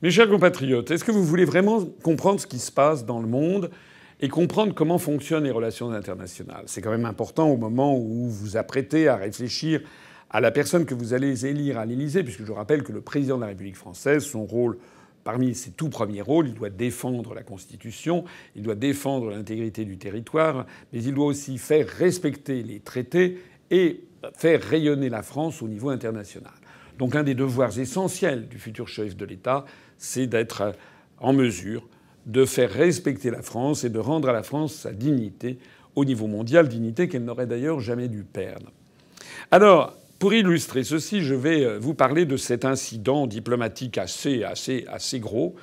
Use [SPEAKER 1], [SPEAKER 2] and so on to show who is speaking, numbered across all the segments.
[SPEAKER 1] Mes chers compatriotes, est-ce que vous voulez vraiment comprendre ce qui se passe dans le monde et comprendre comment fonctionnent les relations internationales? C'est quand même important au moment où vous vous apprêtez à réfléchir à la personne que vous allez élire à l'Élysée, puisque je rappelle que le président de la République française, son rôle, parmi ses tout premiers rôles, il doit défendre la Constitution, il doit défendre l'intégrité du territoire, mais il doit aussi faire respecter les traités et faire rayonner la France au niveau international. Donc un des devoirs essentiels du futur chef de l'État, c'est d'être en mesure de faire respecter la France et de rendre à la France sa dignité au niveau mondial, dignité qu'elle n'aurait d'ailleurs jamais dû perdre. Alors, pour illustrer ceci, je vais vous parler de cet incident diplomatique assez gros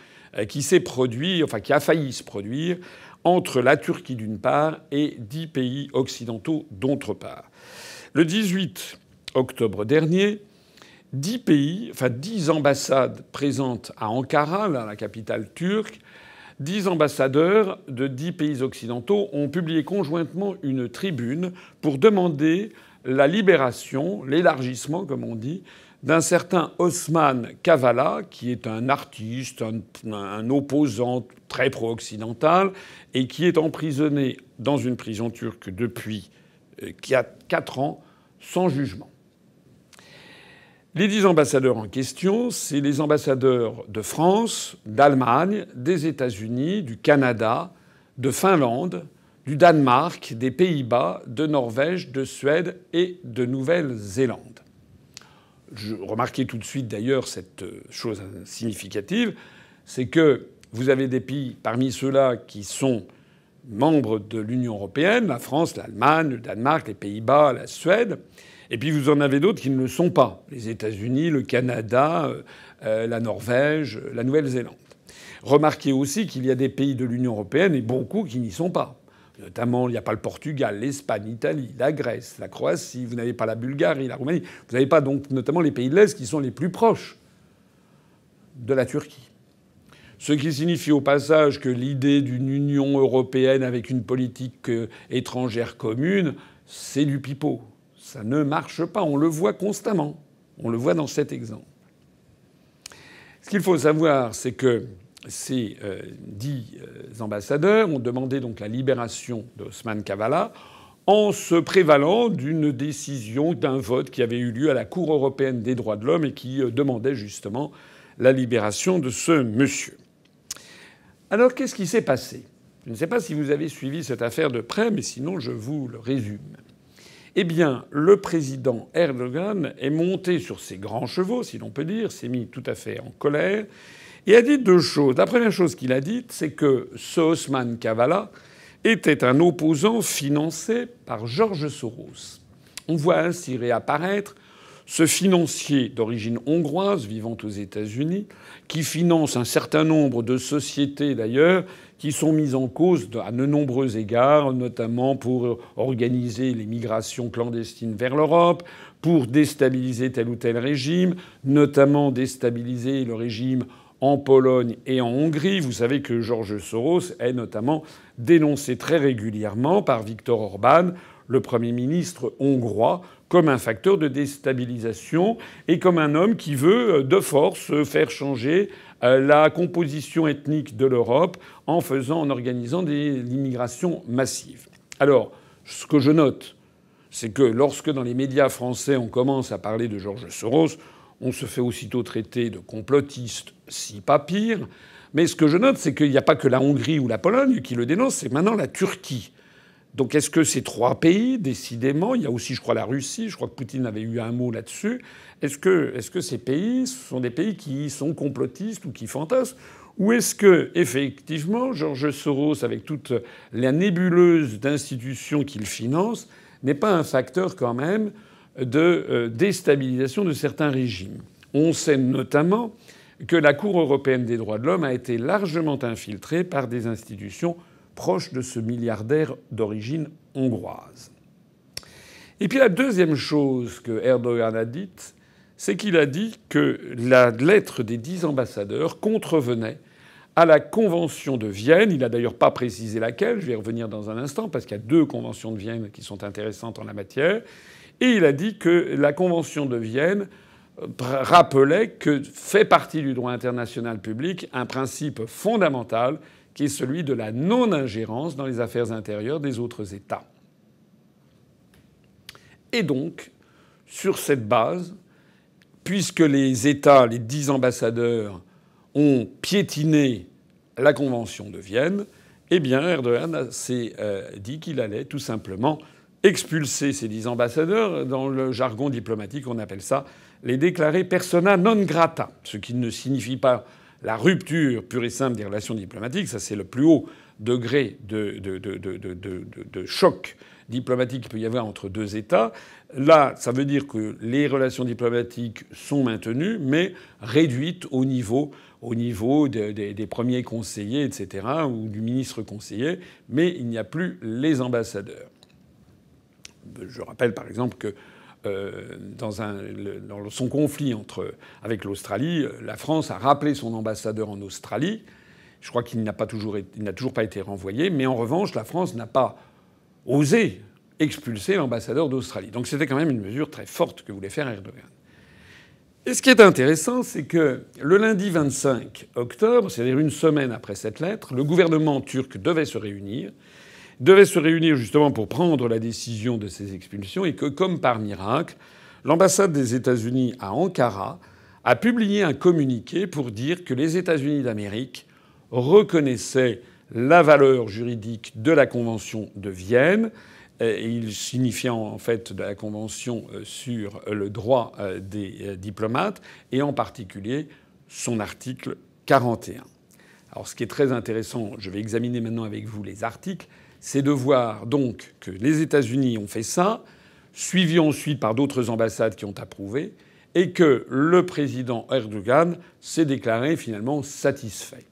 [SPEAKER 1] qui s'est produit, enfin qui a failli se produire entre la Turquie d'une part et 10 pays occidentaux d'autre part. Le 18 octobre dernier, 10 pays, enfin 10 ambassades présentes à Ankara, la capitale turque, 10 ambassadeurs de 10 pays occidentaux ont publié conjointement une tribune pour demander la libération, l'élargissement, comme on dit, d'un certain Osman Kavala, qui est un artiste, un opposant très pro-occidental, et qui est emprisonné dans une prison turque depuis 4 ans, sans jugement. Les 10 ambassadeurs en question, c'est les ambassadeurs de France, d'Allemagne, des États-Unis, du Canada, de Finlande, du Danemark, des Pays-Bas, de Norvège, de Suède et de Nouvelle-Zélande. Je remarquais tout de suite d'ailleurs cette chose significative, c'est que vous avez des pays parmi ceux-là qui sont membres de l'Union européenne, la France, l'Allemagne, le Danemark, les Pays-Bas, la Suède. Et puis vous en avez d'autres qui ne le sont pas. Les États-Unis, le Canada, la Norvège, la Nouvelle-Zélande. Remarquez aussi qu'il y a des pays de l'Union européenne et beaucoup qui n'y sont pas. Notamment, il n'y a pas le Portugal, l'Espagne, l'Italie, la Grèce, la Croatie. Vous n'avez pas la Bulgarie, la Roumanie. Vous n'avez pas donc notamment les pays de l'Est qui sont les plus proches de la Turquie. Ce qui signifie au passage que l'idée d'une Union européenne avec une politique étrangère commune, c'est du pipeau. Ça ne marche pas. On le voit constamment. On le voit dans cet exemple. Ce qu'il faut savoir, c'est que ces 10 ambassadeurs ont demandé donc la libération d'Osman Kavala en se prévalant d'une décision, d'un vote qui avait eu lieu à la Cour européenne des droits de l'homme et qui demandait justement la libération de ce monsieur. Alors qu'est-ce qui s'est passé? Je ne sais pas si vous avez suivi cette affaire de près, mais sinon je vous le résume. Eh bien, le président Erdogan est monté sur ses grands chevaux, si l'on peut dire, s'est mis tout à fait en colère, et a dit 2 choses. La première chose qu'il a dite, c'est que ce Osman Kavala était un opposant financé par George Soros. On voit ainsi réapparaître ce financier d'origine hongroise vivant aux États-Unis, qui finance un certain nombre de sociétés d'ailleurs qui sont mises en cause à de nombreux égards, notamment pour organiser les migrations clandestines vers l'Europe, pour déstabiliser tel ou tel régime, notamment déstabiliser le régime en Pologne et en Hongrie. Vous savez que George Soros est notamment dénoncé très régulièrement par Viktor Orban, le Premier ministre hongrois, comme un facteur de déstabilisation et comme un homme qui veut de force faire changer la composition ethnique de l'Europe en organisant l'immigration massive. Alors, ce que je note, c'est que lorsque dans les médias français on commence à parler de George Soros, on se fait aussitôt traiter de complotiste, si pas pire. Mais ce que je note, c'est qu'il n'y a pas que la Hongrie ou la Pologne qui le dénoncent, c'est maintenant la Turquie. Donc est-ce que ces 3 pays, décidément, il y a aussi, je crois, la Russie, je crois que Poutine avait eu un mot là-dessus, est-ce que ces pays sont des pays qui sont complotistes ou qui fantasment? Ou est-ce que, effectivement, George Soros, avec toute la nébuleuse d'institutions qu'il finance, n'est pas un facteur quand même de déstabilisation de certains régimes? On sait notamment que la Cour européenne des droits de l'homme a été largement infiltrée par des institutions proche de ce milliardaire d'origine hongroise. Et puis la deuxième chose que Erdogan a dite, c'est qu'il a dit que la lettre des 10 ambassadeurs contrevenait à la Convention de Vienne. Il n'a d'ailleurs pas précisé laquelle, je vais y revenir dans un instant, parce qu'il y a 2 conventions de Vienne qui sont intéressantes en la matière. Et il a dit que la Convention de Vienne rappelait que fait partie du droit international public un principe fondamental qui est celui de la non-ingérence dans les affaires intérieures des autres États. Et donc, sur cette base, puisque les États, les 10 ambassadeurs, ont piétiné la Convention de Vienne, eh bien Erdogan s'est dit qu'il allait tout simplement expulser ces 10 ambassadeurs. Dans le jargon diplomatique, on appelle ça les déclarer persona non grata, ce qui ne signifie pas la rupture pure et simple des relations diplomatiques. Ça, c'est le plus haut degré de choc diplomatique qu'il peut y avoir entre deux États. Là, ça veut dire que les relations diplomatiques sont maintenues, mais réduites au niveau des premiers conseillers, etc., ou du ministre conseiller, mais il n'y a plus les ambassadeurs. Je rappelle par exemple que dans son conflit avec l'Australie, la France a rappelé son ambassadeur en Australie. Je crois qu'il n'a toujours pas été renvoyé, mais en revanche, la France n'a pas osé expulser l'ambassadeur d'Australie. Donc c'était quand même une mesure très forte que voulait faire Erdogan. Et ce qui est intéressant, c'est que le lundi 25 octobre, c'est-à-dire une semaine après cette lettre, le gouvernement turc devait se réunir justement pour prendre la décision de ces expulsions, et que, comme par miracle, l'ambassade des États-Unis à Ankara a publié un communiqué pour dire que les États-Unis d'Amérique reconnaissaient la valeur juridique de la Convention de Vienne, et il signifiait en fait de la Convention sur le droit des diplomates, et en particulier son article 41. Alors ce qui est très intéressant, je vais examiner maintenant avec vous les articles, c'est de voir donc que les États-Unis ont fait ça, suivi ensuite par d'autres ambassades qui ont approuvé, et que le président Erdogan s'est déclaré finalement satisfait.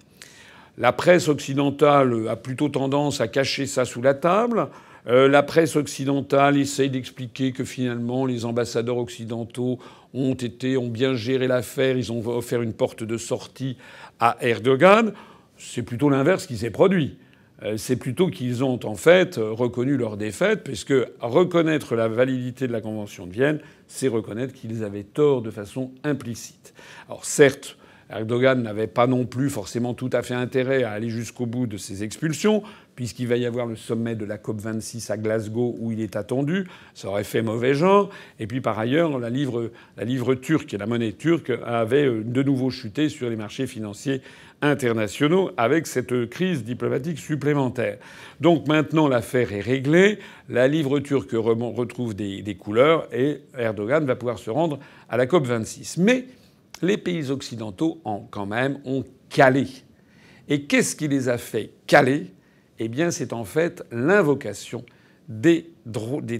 [SPEAKER 1] La presse occidentale a plutôt tendance à cacher ça sous la table. La presse occidentale essaye d'expliquer que finalement les ambassadeurs occidentaux ont bien géré l'affaire, ils ont offert une porte de sortie à Erdogan. C'est plutôt l'inverse qui s'est produit. C'est plutôt qu'ils ont en fait reconnu leur défaite, puisque reconnaître la validité de la Convention de Vienne, c'est reconnaître qu'ils avaient tort de façon implicite. Alors certes, Erdogan n'avait pas non plus forcément tout à fait intérêt à aller jusqu'au bout de ces expulsions, puisqu'il va y avoir le sommet de la COP26 à Glasgow où il est attendu. Ça aurait fait mauvais genre. Et puis par ailleurs, la livre turque et la monnaie turque avaient de nouveau chuté sur les marchés financiers internationaux avec cette crise diplomatique supplémentaire. Donc maintenant, l'affaire est réglée. La livre turque retrouve des couleurs et Erdogan va pouvoir se rendre à la COP26. Mais les pays occidentaux ont calé. Et qu'est-ce qui les a fait caler ? Eh bien, c'est en fait l'invocation des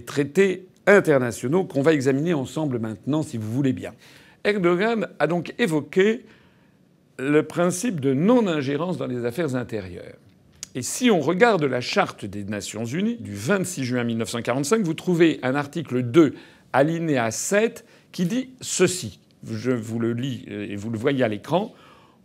[SPEAKER 1] traités internationaux qu'on va examiner ensemble maintenant, si vous voulez bien. Erdogan a donc évoqué le principe de non-ingérence dans les affaires intérieures. Et si on regarde la Charte des Nations Unies du 26 juin 1945, vous trouvez un article 2, alinéa 7, qui dit ceci. Je vous le lis et vous le voyez à l'écran.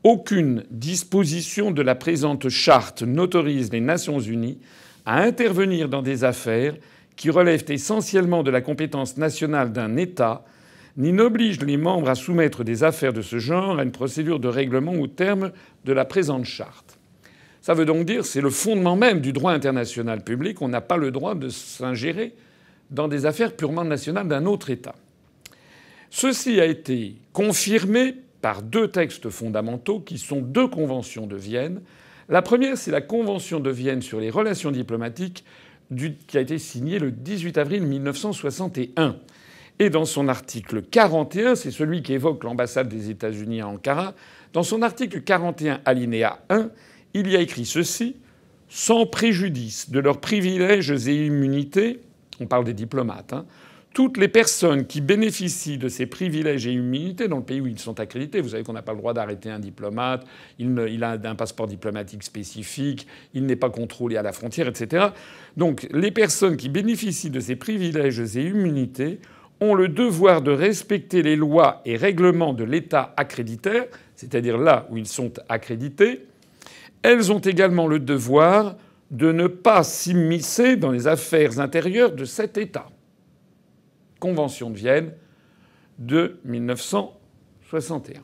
[SPEAKER 1] Aucune disposition de la présente charte n'autorise les Nations unies à intervenir dans des affaires qui relèvent essentiellement de la compétence nationale d'un État, ni n'oblige les membres à soumettre des affaires de ce genre à une procédure de règlement au terme de la présente charte. Ça veut donc dire que c'est le fondement même du droit international public. On n'a pas le droit de s'ingérer dans des affaires purement nationales d'un autre État. Ceci a été confirmé par deux textes fondamentaux qui sont deux conventions de Vienne. La première, c'est la Convention de Vienne sur les relations diplomatiques qui a été signée le 18 avril 1961. Et dans son article 41, c'est celui qui évoque l'ambassade des États-Unis à Ankara, dans son article 41 alinéa 1, il y a écrit ceci: « Sans préjudice de leurs privilèges et immunités », on parle des diplomates, toutes les personnes qui bénéficient de ces privilèges et immunités dans le pays où ils sont accrédités, vous savez qu'on n'a pas le droit d'arrêter un diplomate, il a un passeport diplomatique spécifique, il n'est pas contrôlé à la frontière, etc. Donc les personnes qui bénéficient de ces privilèges et immunités ont le devoir de respecter les lois et règlements de l'État accréditaire, c'est-à-dire là où ils sont accrédités. Elles ont également le devoir de ne pas s'immiscer dans les affaires intérieures de cet État. Convention de Vienne de 1961.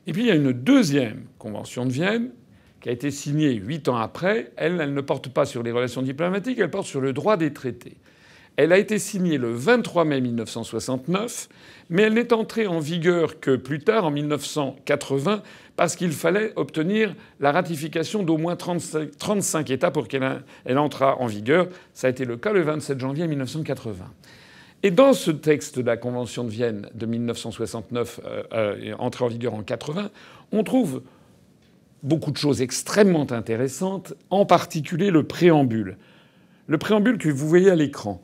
[SPEAKER 1] Et puis il y a une deuxième convention de Vienne qui a été signée 8 ans après. Elle ne porte pas sur les relations diplomatiques, elle porte sur le droit des traités. Elle a été signée le 23 mai 1969, mais elle n'est entrée en vigueur que plus tard, en 1980, parce qu'il fallait obtenir la ratification d'au moins 35 États pour qu'elle entre en vigueur. Ça a été le cas le 27 janvier 1980. Et dans ce texte de la Convention de Vienne de 1969, entrée en vigueur en 80, on trouve beaucoup de choses extrêmement intéressantes, en particulier le préambule. Le préambule que vous voyez à l'écran.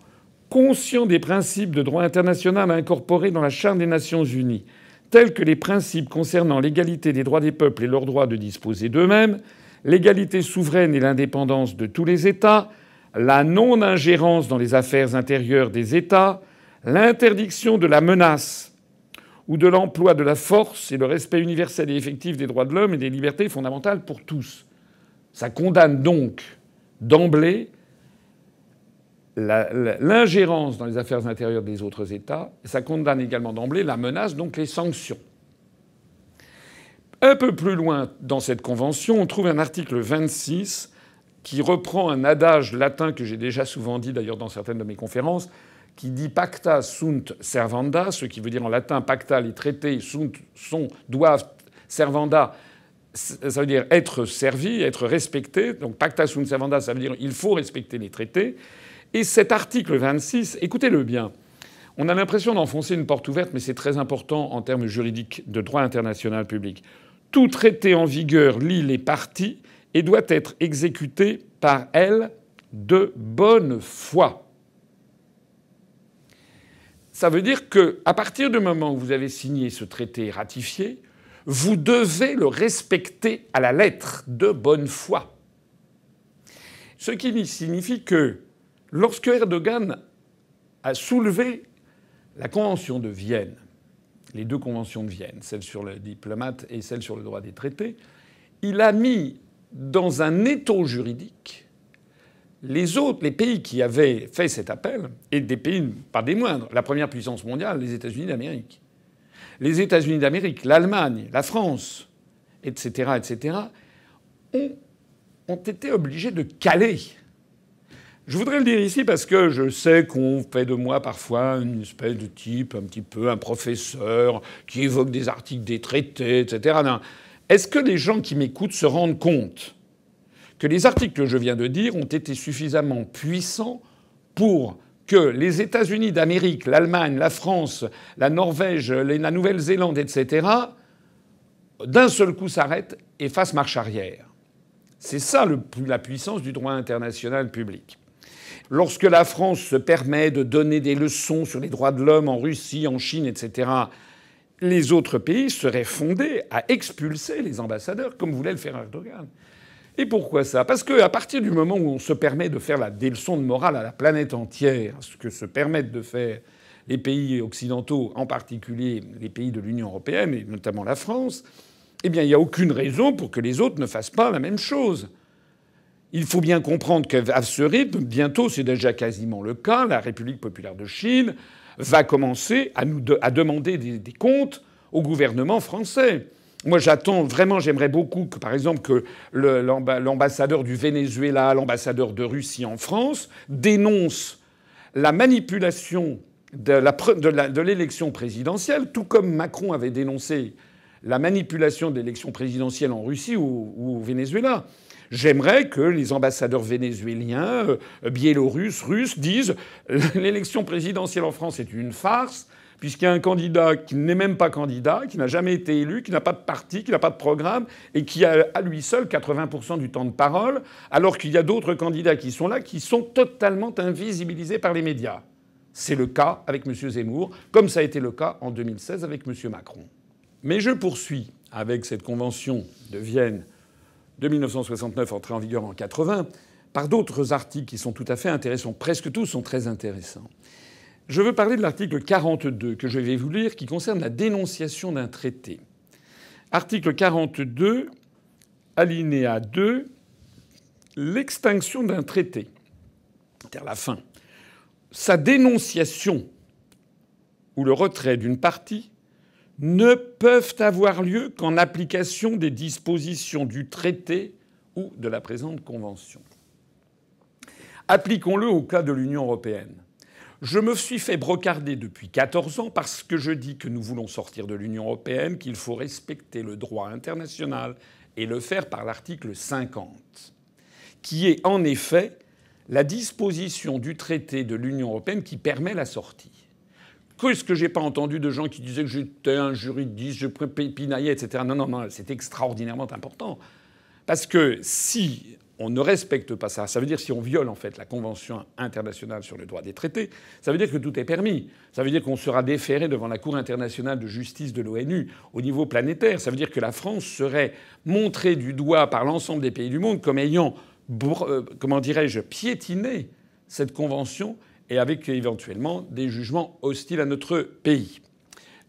[SPEAKER 1] Conscient des principes de droit international incorporés dans la Charte des Nations unies, tels que les principes concernant l'égalité des droits des peuples et leur droit de disposer d'eux-mêmes, l'égalité souveraine et l'indépendance de tous les États, la non-ingérence dans les affaires intérieures des États, l'interdiction de la menace ou de l'emploi de la force et le respect universel et effectif des droits de l'homme et des libertés fondamentales pour tous. Ça condamne donc d'emblée l'ingérence dans les affaires intérieures des autres États. Ça condamne également d'emblée la menace, donc les sanctions. Un peu plus loin dans cette convention, on trouve un article 26 qui reprend un adage latin que j'ai déjà souvent dit d'ailleurs dans certaines de mes conférences, qui dit pacta sunt servanda, ce qui veut dire en latin pacta, les traités doivent servanda, ça veut dire être servi, être respecté. Donc pacta sunt servanda, ça veut dire il faut respecter les traités. Et cet article 26, écoutez-le bien, on a l'impression d'enfoncer une porte ouverte, mais c'est très important en termes juridiques de droit international public. Tout traité en vigueur lie les parties et doit être exécuté par elles de bonne foi. Ça veut dire qu'à partir du moment où vous avez signé ce traité et ratifié, vous devez le respecter à la lettre de bonne foi. Ce qui signifie que lorsque Erdogan a soulevé la Convention de Vienne, les deux conventions de Vienne, celle sur le diplomate et celle sur le droit des traités, il a mis dans un étau juridique les pays qui avaient fait cet appel, et des pays pas des moindres, la première puissance mondiale, les États-Unis d'Amérique. Les États-Unis d'Amérique, l'Allemagne, la France, etc., ont été obligés de caler. Je voudrais le dire ici parce que je sais qu'on fait de moi parfois une espèce de type, un petit peu un professeur qui évoque des articles des traités, etc. Non. Est-ce que les gens qui m'écoutent se rendent compte que les articles que je viens de dire ont été suffisamment puissants pour que les États-Unis d'Amérique, l'Allemagne, la France, la Norvège, la Nouvelle-Zélande, etc., d'un seul coup s'arrêtent et fassent marche arrière? C'est ça la puissance du droit international public. Lorsque la France se permet de donner des leçons sur les droits de l'homme en Russie, en Chine, etc., les autres pays seraient fondés à expulser les ambassadeurs, comme voulait le faire Erdogan. Et pourquoi ça? Parce qu'à partir du moment où on se permet de faire des leçons de morale à la planète entière, ce que se permettent de faire les pays occidentaux, en particulier les pays de l'Union européenne, et notamment la France, eh bien, il n'y a aucune raison pour que les autres ne fassent pas la même chose. Il faut bien comprendre qu'à ce rythme, bientôt, c'est déjà quasiment le cas, la République populaire de Chine va commencer à demander des comptes au gouvernement français. Moi, j'aimerais beaucoup que, par exemple, que l'ambassadeur du Venezuela, l'ambassadeur de Russie en France dénonce la manipulation de l'élection présidentielle, tout comme Macron avait dénoncé la manipulation de l'élection présidentielle en Russie ou au Venezuela. J'aimerais que les ambassadeurs vénézuéliens, biélorusses, russes disent l'élection présidentielle en France est une farce, puisqu'il y a un candidat qui n'est même pas candidat, qui n'a jamais été élu, qui n'a pas de parti, qui n'a pas de programme, et qui a à lui seul 80% du temps de parole, alors qu'il y a d'autres candidats qui sont là, qui sont totalement invisibilisés par les médias. C'est le cas avec M. Zemmour, comme ça a été le cas en 2016 avec M. Macron. Mais je poursuis avec cette convention de Vienne de 1969 entrée en vigueur en 80 par d'autres articles qui sont tout à fait intéressants. Presque tous sont très intéressants. Je veux parler de l'article 42 que je vais vous lire qui concerne la dénonciation d'un traité. Article 42, alinéa 2, l'extinction d'un traité, c'est-à-dire la fin. Sa dénonciation ou le retrait d'une partie ne peuvent avoir lieu qu'en application des dispositions du traité ou de la présente convention. Appliquons-le au cas de l'Union européenne. Je me suis fait brocarder depuis 14 ans parce que je dis que nous voulons sortir de l'Union européenne, qu'il faut respecter le droit international et le faire par l'article 50, qui est en effet la disposition du traité de l'Union européenne qui permet la sortie. Qu'est-ce que j'ai pas entendu de gens qui disaient que j'étais un juridiste, je pinaillais, etc. Non, non, non, c'est extraordinairement important. Parce que si on ne respecte pas ça, ça veut dire si on viole en fait la Convention internationale sur le droit des traités, ça veut dire que tout est permis. Ça veut dire qu'on sera déféré devant la Cour internationale de justice de l'ONU au niveau planétaire. Ça veut dire que la France serait montrée du doigt par l'ensemble des pays du monde comme ayant, comment dirais-je, piétiné cette convention et avec éventuellement des jugements hostiles à notre pays.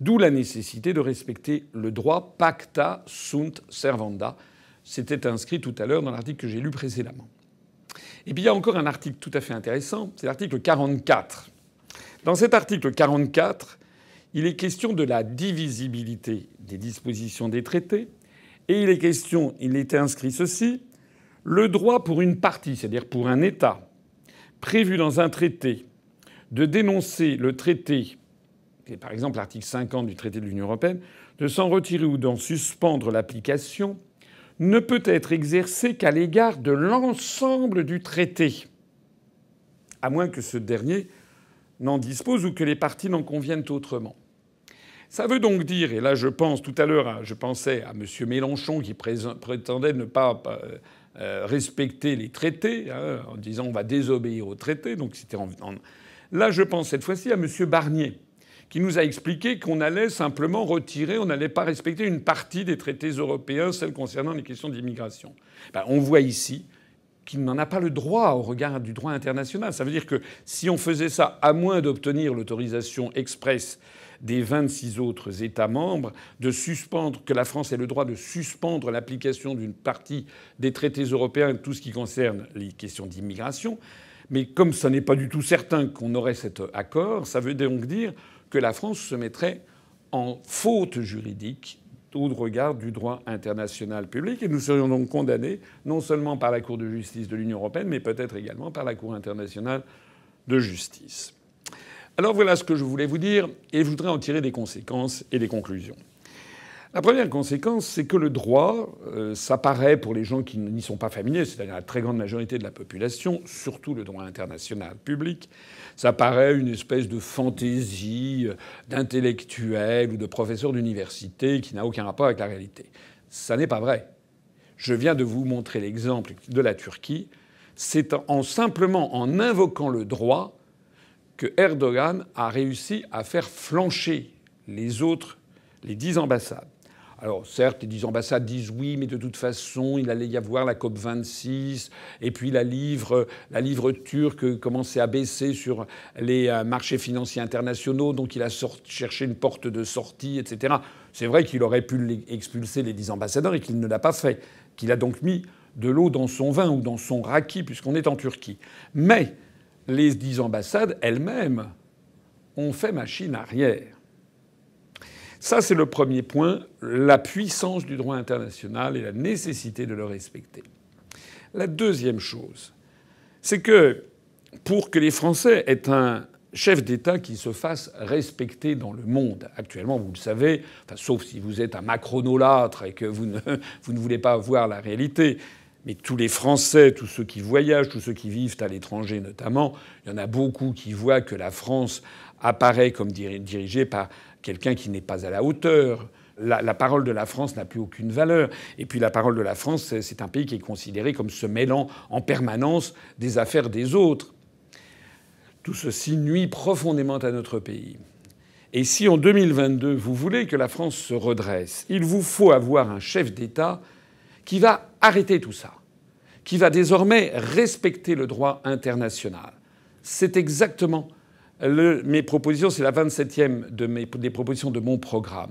[SPEAKER 1] D'où la nécessité de respecter le droit pacta sunt servanda. C'était inscrit tout à l'heure dans l'article que j'ai lu précédemment. Et puis il y a encore un article tout à fait intéressant, c'est l'article 44. Dans cet article 44, il est question de la divisibilité des dispositions des traités, et il était inscrit ceci: le droit pour une partie, c'est-à-dire pour un État, prévu dans un traité, de dénoncer le traité, qui est par exemple l'article 50 du traité de l'Union européenne, de s'en retirer ou d'en suspendre l'application, ne peut être exercé qu'à l'égard de l'ensemble du traité, à moins que ce dernier n'en dispose ou que les parties n'en conviennent autrement. Ça veut donc dire, et là je pense tout à l'heure, je pensais à M. Mélenchon qui prétendait ne pas respecter les traités, en disant on va désobéir aux traités. Donc c'était Là je pense cette fois-ci à M. Barnier, qui nous a expliqué qu'on allait simplement retirer, on n'allait pas respecter une partie des traités européens, celle concernant les questions d'immigration. On voit ici qu'il n'en a pas le droit au regard du droit international. Ça veut dire que si on faisait ça, à moins d'obtenir l'autorisation expresse des 26 autres États membres, que la France ait le droit de suspendre l'application d'une partie des traités européens, tout ce qui concerne les questions d'immigration. Mais comme ça n'est pas du tout certain qu'on aurait cet accord, ça veut donc dire que la France se mettrait en faute juridique au regard du droit international public. Et nous serions donc condamnés non seulement par la Cour de justice de l'Union européenne, mais peut-être également par la Cour internationale de justice. Alors voilà ce que je voulais vous dire, et je voudrais en tirer des conséquences et des conclusions. La première conséquence, c'est que le droit, ça paraît pour les gens qui n'y sont pas familiers, c'est-à-dire la très grande majorité de la population, surtout le droit international public, ça paraît une espèce de fantaisie d'intellectuels ou de professeurs d'université qui n'a aucun rapport avec la réalité. Ça n'est pas vrai. Je viens de vous montrer l'exemple de la Turquie. C'est simplement en invoquant le droit que Erdogan a réussi à faire flancher les 10 ambassades. Alors certes, les 10 ambassades disent oui, mais de toute façon, il allait y avoir la COP26, et puis la livre turque commençait à baisser sur les marchés financiers internationaux, donc il a cherché une porte de sortie, etc. C'est vrai qu'il aurait pu expulser les 10 ambassadeurs et qu'il ne l'a pas fait, qu'il a donc mis de l'eau dans son vin ou dans son raki, puisqu'on est en Turquie. Mais les 10 ambassades elles-mêmes ont fait machine arrière. Ça, c'est le premier point, la puissance du droit international et la nécessité de le respecter. La deuxième chose, c'est que pour que les Français aient un chef d'État qui se fasse respecter dans le monde, actuellement, vous le savez, sauf si vous êtes un macronolâtre et que vous ne voulez pas voir la réalité, mais tous les Français, tous ceux qui voyagent, tous ceux qui vivent à l'étranger notamment, il y en a beaucoup qui voient que la France apparaît comme dirigée par quelqu'un qui n'est pas à la hauteur. La parole de la France n'a plus aucune valeur. Et puis la parole de la France, c'est un pays qui est considéré comme se mêlant en permanence des affaires des autres. Tout ceci nuit profondément à notre pays. Et si en 2022, vous voulez que la France se redresse, il vous faut avoir un chef d'État qui va arrêter tout ça, qui va désormais respecter le droit international. C'est exactement mes propositions, c'est la 27e des propositions de mon programme.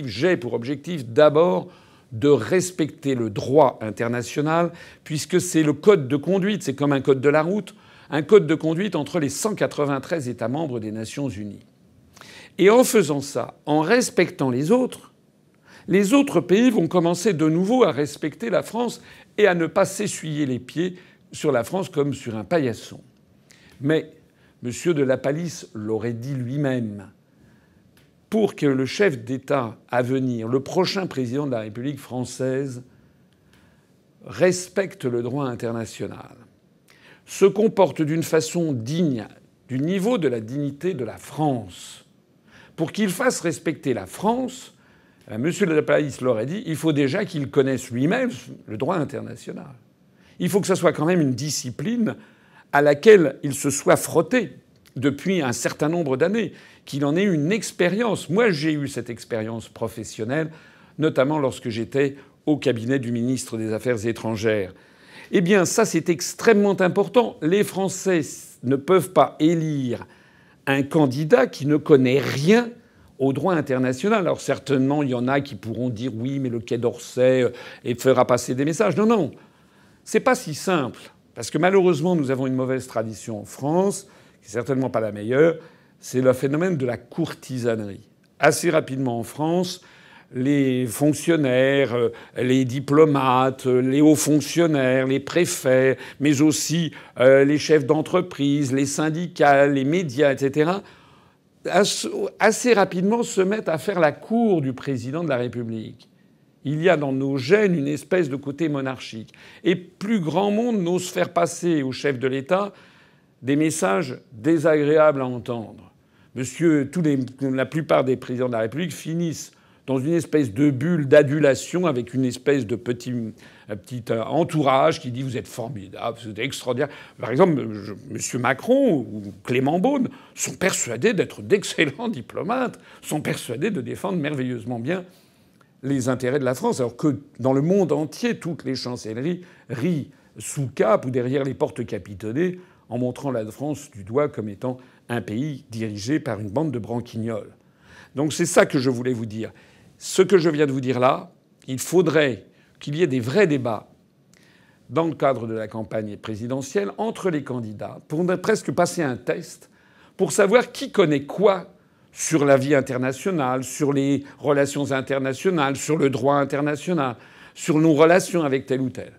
[SPEAKER 1] J'ai pour objectif d'abord de respecter le droit international, puisque c'est le code de conduite, c'est comme un code de la route, un code de conduite entre les 193 États membres des Nations unies. Et en faisant ça, en respectant les autres pays vont commencer de nouveau à respecter la France et à ne pas s'essuyer les pieds sur la France comme sur un paillasson. Mais M. de la Palice l'aurait dit lui-même. Pour que le chef d'État à venir, le prochain président de la République française, respecte le droit international, se comporte d'une façon digne du niveau de la dignité de la France, pour qu'il fasse respecter la France, M. de la Palice l'aurait dit, il faut déjà qu'il connaisse lui-même le droit international. Il faut que ça soit quand même une discipline à laquelle il se soit frotté depuis un certain nombre d'années, qu'il en ait une expérience. Moi, j'ai eu cette expérience professionnelle, notamment lorsque j'étais au cabinet du ministre des Affaires étrangères. Eh bien, ça, c'est extrêmement important. Les Français ne peuvent pas élire un candidat qui ne connaît rien au droit international. Alors certainement, il y en a qui pourront dire oui, mais le Quai d'Orsay fera passer des messages. Non, non. C'est pas si simple. Parce que malheureusement, nous avons une mauvaise tradition en France, qui est certainement pas la meilleure. C'est le phénomène de la courtisanerie. Assez rapidement en France, les fonctionnaires, les diplomates, les hauts fonctionnaires, les préfets, mais aussi les chefs d'entreprise, les syndicats, les médias, etc., assez rapidement se mettent à faire la cour du président de la République. Il y a dans nos gènes une espèce de côté monarchique. Et plus grand monde n'ose faire passer au chef de l'État des messages désagréables à entendre. La plupart des présidents de la République finissent dans une espèce de bulle d'adulation avec une espèce de petit entourage qui dit « vous êtes formidable, vous êtes extraordinaire ». Par exemple, M. Macron ou Clément Beaune sont persuadés d'être d'excellents diplomates, sont persuadés de défendre merveilleusement bien les intérêts de la France, alors que dans le monde entier, toutes les chancelleries rient sous cape ou derrière les portes capitonnées en montrant la France du doigt comme étant un pays dirigé par une bande de branquignols. Donc c'est ça que je voulais vous dire. Ce que je viens de vous dire là, il faudrait qu'il y ait des vrais débats dans le cadre de la campagne présidentielle entre les candidats pour presque passer un test pour savoir qui connaît quoi sur la vie internationale, sur les relations internationales, sur le droit international, sur nos relations avec tel ou tel.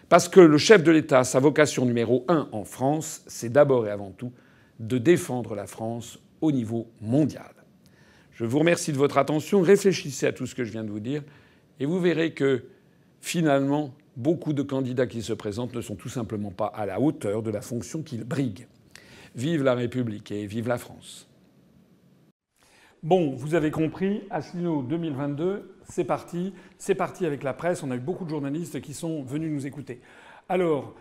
[SPEAKER 1] Parce que le chef de l'État, sa vocation numéro 1 en France, c'est d'abord et avant tout de défendre la France au niveau mondial. Je vous remercie de votre attention. Réfléchissez à tout ce que je viens de vous dire et vous verrez que, finalement, beaucoup de candidats qui se présentent ne sont tout simplement pas à la hauteur de la fonction qu'ils briguent. Vive la République et vive la France. Bon, vous avez compris, Asselineau 2022, c'est parti. C'est parti avec la presse. On a eu beaucoup de journalistes qui sont venus nous écouter. Alors,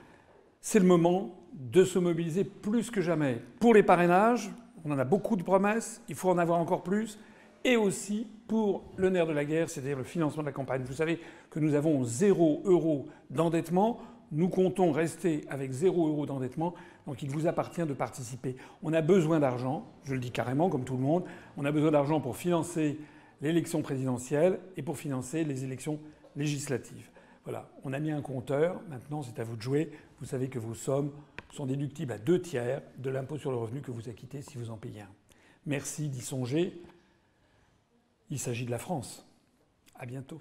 [SPEAKER 1] c'est le moment de se mobiliser plus que jamais pour les parrainages. On en a beaucoup de promesses. Il faut en avoir encore plus. Et aussi pour le nerf de la guerre, c'est-à-dire le financement de la campagne. Vous savez que nous avons 0 € d'endettement. Nous comptons rester avec 0 € d'endettement. Donc il vous appartient de participer. On a besoin d'argent, je le dis carrément comme tout le monde. On a besoin d'argent pour financer l'élection présidentielle et pour financer les élections législatives. Voilà, on a mis un compteur. Maintenant, c'est à vous de jouer. Vous savez que vos sommes sont déductibles à 2/3 de l'impôt sur le revenu que vous acquittez si vous en payez un. Merci d'y songer. Il s'agit de la France. À bientôt.